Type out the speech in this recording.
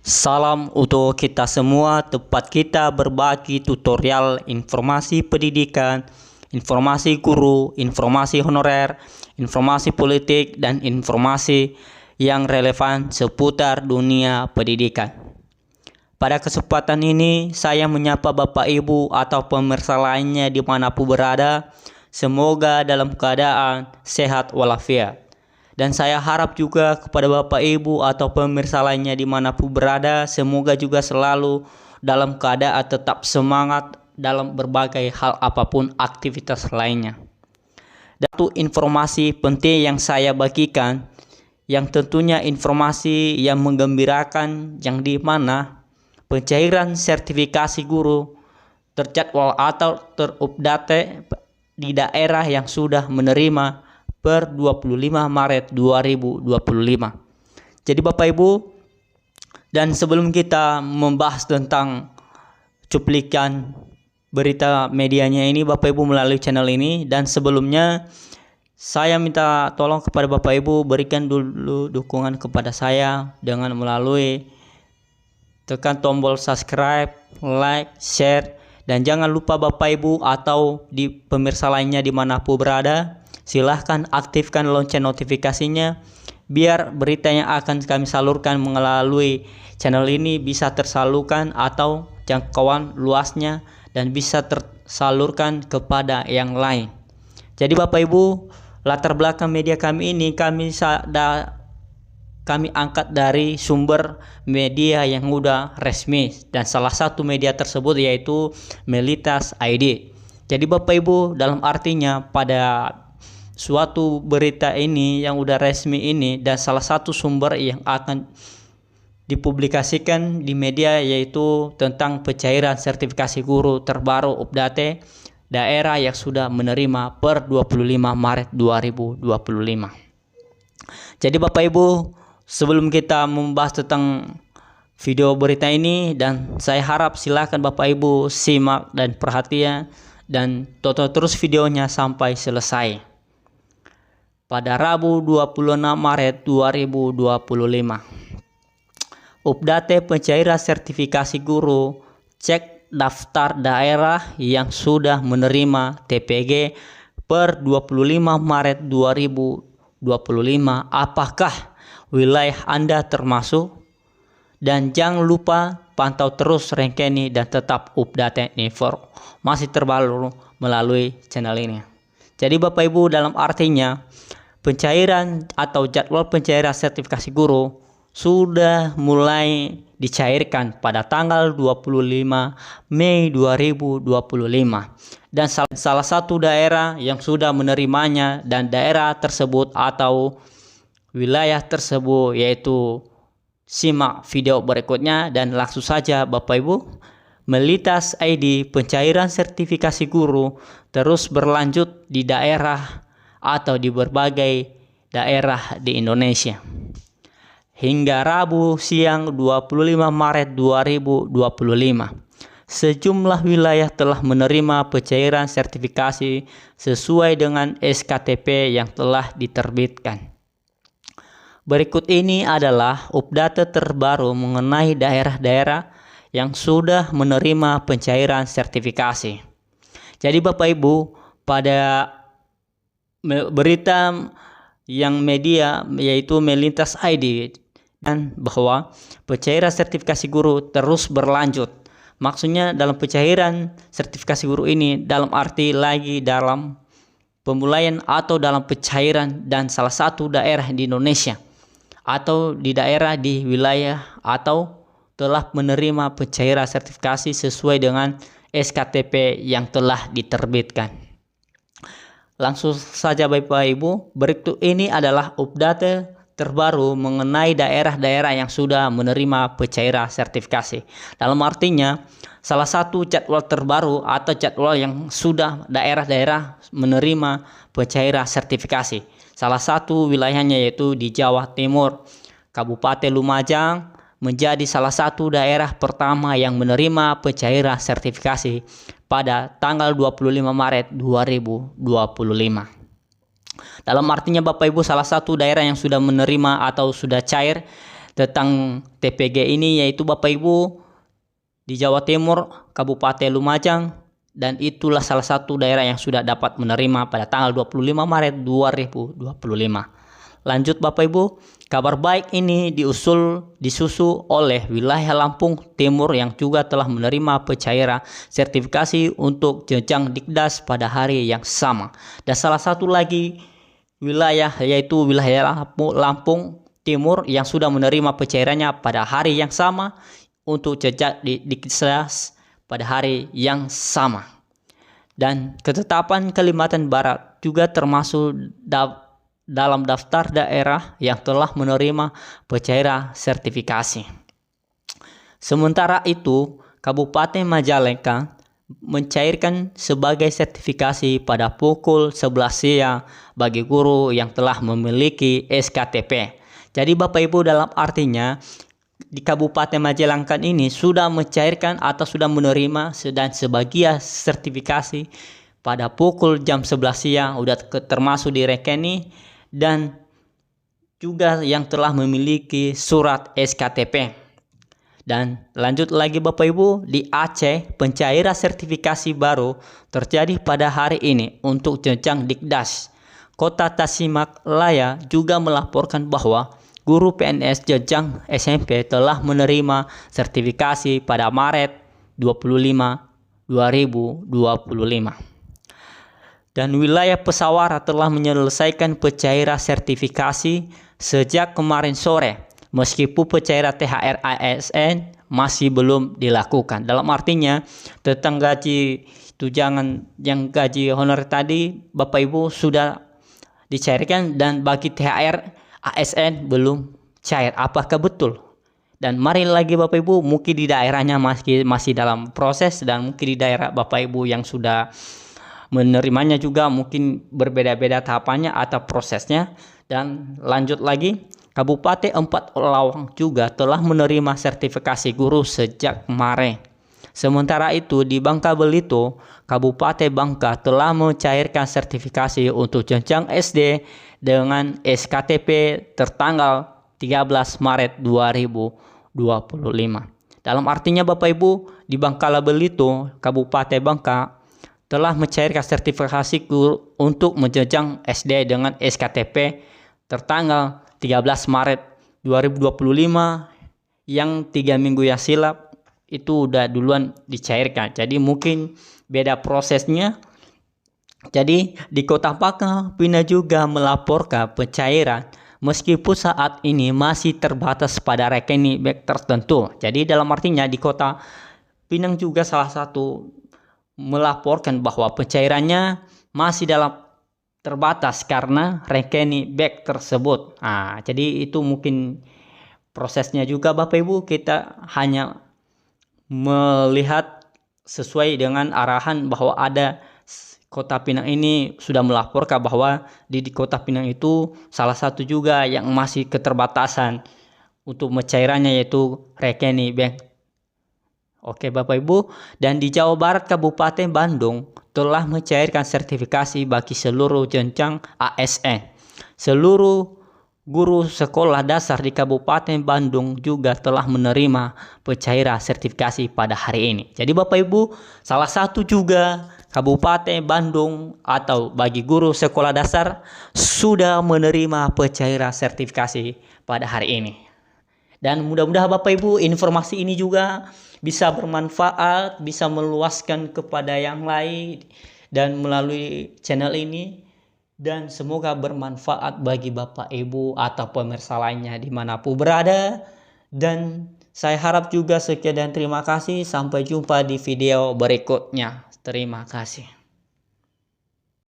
Salam untuk kita semua, tempat kita berbagi tutorial informasi pendidikan, informasi guru, informasi honorer, informasi politik, dan informasi yang relevan seputar dunia pendidikan. Pada kesempatan ini, saya menyapa Bapak Ibu atau pemirsa lainnya dimanapun berada, semoga dalam keadaan sehat walafiat. Dan saya harap juga kepada Bapak Ibu atau pemirsa lainnya dimanapun berada, semoga juga selalu dalam keadaan tetap semangat dalam berbagai hal apapun aktivitas lainnya. Dan satu informasi penting yang saya bagikan, yang tentunya informasi yang menggembirakan, yang di mana pencairan sertifikasi guru terjadwal atau terupdate di daerah yang sudah menerima per 25 Maret 2025. Jadi Bapak Ibu, dan sebelum kita membahas tentang cuplikan berita medianya ini Bapak Ibu melalui channel ini, dan sebelumnya saya minta tolong kepada Bapak Ibu berikan dulu dukungan kepada saya dengan melalui tekan tombol subscribe, like, share, dan jangan lupa Bapak Ibu atau di pemirsa lainnya dimanapun berada, silahkan aktifkan lonceng notifikasinya biar berita yang akan kami salurkan melalui channel ini bisa tersalurkan atau jangkauan luasnya dan bisa tersalurkan kepada yang lain. Jadi Bapak Ibu, latar belakang media kami ini kami angkat dari sumber media yang udah resmi, dan salah satu media tersebut yaitu Melitas ID. Jadi Bapak Ibu, dalam artinya pada suatu berita ini yang udah resmi ini dan salah satu sumber yang akan dipublikasikan di media yaitu tentang pencairan sertifikasi guru terbaru update daerah yang sudah menerima per 25 Maret 2025. Jadi Bapak Ibu, sebelum kita membahas tentang video berita ini, dan saya harap silakan Bapak Ibu simak dan perhatian dan tonton terus videonya sampai selesai. Pada Rabu 26 Maret 2025, update pencairan sertifikasi guru, cek daftar daerah yang sudah menerima TPG per 25 Maret 2025, apakah wilayah Anda termasuk? Dan jangan lupa pantau terus Renkeni dan tetap update informasi terbaru melalui channel ini. Jadi Bapak Ibu, dalam artinya pencairan atau jadwal pencairan sertifikasi guru sudah mulai dicairkan pada tanggal 25 Mei 2025, dan salah satu daerah yang sudah menerimanya dan daerah tersebut atau wilayah tersebut yaitu, simak video berikutnya dan langsung saja Bapak Ibu. Melitas ID pencairan sertifikasi guru terus berlanjut di daerah atau di berbagai daerah di Indonesia. Hingga Rabu siang 25 Maret 2025, sejumlah wilayah telah menerima pencairan sertifikasi sesuai dengan SKTP yang telah diterbitkan. Berikut ini adalah update terbaru mengenai daerah-daerah yang sudah menerima pencairan sertifikasi. Jadi Bapak Ibu, pada berita yang media yaitu Melintas ID dan bahwa pencairan sertifikasi guru terus berlanjut. Maksudnya dalam pencairan sertifikasi guru ini dalam arti lagi dalam pemulaian atau dalam pencairan, dan salah satu daerah di Indonesia atau di daerah di wilayah atau telah menerima pencairan sertifikasi sesuai dengan SKTP yang telah diterbitkan. Langsung saja Bapak Ibu, berikut ini adalah update terbaru mengenai daerah-daerah yang sudah menerima pencairan sertifikasi. Dalam artinya, salah satu jadwal terbaru atau jadwal yang sudah daerah-daerah menerima pencairan sertifikasi. Salah satu wilayahnya yaitu di Jawa Timur. Kabupaten Lumajang menjadi salah satu daerah pertama yang menerima pencairan sertifikasi pada tanggal 25 Maret 2025. Dalam artinya Bapak Ibu, salah satu daerah yang sudah menerima atau sudah cair tentang TPG ini, yaitu Bapak Ibu di Jawa Timur, Kabupaten Lumajang, dan itulah salah satu daerah yang sudah dapat menerima pada tanggal 25 Maret 2025. Lanjut Bapak Ibu, kabar baik ini disusul oleh wilayah Lampung Timur yang juga telah menerima pencairan sertifikasi untuk jenjang Dikdas pada hari yang sama. Dan salah satu lagi wilayah yaitu wilayah Lampung Timur yang sudah menerima pencairannya pada hari yang sama untuk jenjang Dikdas pada hari yang sama. Dan ketetapan Kalimantan Barat juga termasuk dalam daftar daerah yang telah menerima pencairan sertifikasi. Sementara itu, Kabupaten Majalengka mencairkan sebagai sertifikasi pada pukul 11 siang bagi guru yang telah memiliki SKTP. Jadi Bapak Ibu, dalam artinya di Kabupaten Majalengka ini sudah mencairkan atau sudah menerima dan sebagian sertifikasi pada pukul jam 11 siang udah termasuk di rekening, dan juga yang telah memiliki surat SKTP. Dan lanjut lagi Bapak Ibu, di Aceh pencairan sertifikasi baru terjadi pada hari ini untuk jenjang Dikdas. Kota Tasikmalaya juga melaporkan bahwa guru PNS jenjang SMP telah menerima sertifikasi pada Maret 25, 2025. Dan wilayah Pesawaran telah menyelesaikan pencairan sertifikasi sejak kemarin sore, meskipun pencairan THR ASN masih belum dilakukan. Dalam artinya tentang gaji tunjangan yang gaji honorer tadi Bapak Ibu sudah dicairkan, dan bagi THR ASN belum cair. Apakah betul? Dan mari lagi Bapak Ibu, mungkin di daerahnya masih dalam proses, dan mungkin di daerah Bapak Ibu yang sudah menerimanya juga mungkin berbeda-beda tahapannya atau prosesnya. Dan lanjut lagi, Kabupaten Empat Lawang juga telah menerima sertifikasi guru sejak kemarin. Sementara itu di Bangka Belitung, Kabupaten Bangka telah mencairkan sertifikasi untuk jenjang SD dengan SKTP tertanggal 13 Maret 2025. Dalam artinya Bapak Ibu, di Bangka Belitung, Kabupaten Bangka telah mencairkan sertifikasi guru untuk menjenjang SD dengan SKTP tertanggal 13 Maret 2025, yang 3 minggu yang silam itu udah duluan dicairkan. Jadi mungkin beda prosesnya. Jadi di Kota Pangkal Pinang juga melaporkan pencairan meskipun saat ini masih terbatas pada rekening bank tertentu. Jadi dalam artinya di Kota Pinang juga salah satu melaporkan bahwa pencairannya masih dalam terbatas karena rekening bank tersebut. Jadi itu mungkin prosesnya juga Bapak Ibu, kita hanya melihat sesuai dengan arahan bahwa ada Kota Pinang ini sudah melaporkan bahwa di Kota Pinang itu salah satu juga yang masih keterbatasan untuk pencairannya yaitu rekening bank. Oke Bapak Ibu, dan di Jawa Barat Kabupaten Bandung telah mencairkan sertifikasi bagi seluruh jenjang ASN. Seluruh guru sekolah dasar di Kabupaten Bandung juga telah menerima pencairan sertifikasi pada hari ini. Jadi Bapak Ibu, salah satu juga Kabupaten Bandung atau bagi guru sekolah dasar sudah menerima pencairan sertifikasi pada hari ini. Dan mudah-mudahan Bapak Ibu informasi ini juga bisa bermanfaat, bisa meluaskan kepada yang lain dan melalui channel ini. Dan semoga bermanfaat bagi Bapak Ibu atau pemirsa lainnya dimanapun berada. Dan saya harap juga sekian dan terima kasih. Sampai jumpa di video berikutnya. Terima kasih.